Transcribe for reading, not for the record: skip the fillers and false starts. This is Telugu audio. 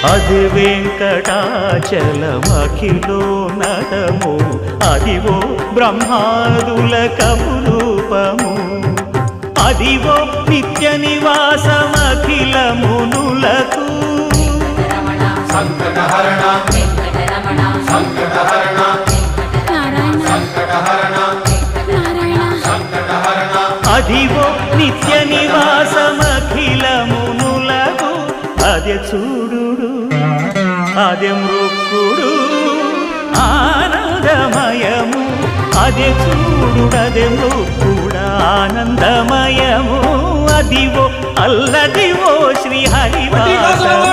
అది వెంకటాచలమఖిలో నటము అదివో బ్రహ్మాదుల కపురూపము అదివో నిత్య నివాసమఖిల మునులకు సంకటహరణ సంకటహరణ సంకటహరణ సంకటహరణ అదివో నిత్య నివాసమఖిల మునులకు అదే చూడు అదే మృక్కుడు ఆనందమయము అదే చూడు అదే మృక్కుడు ఆనందమయము అదివో అల్లదివో శ్రీ హరివాసము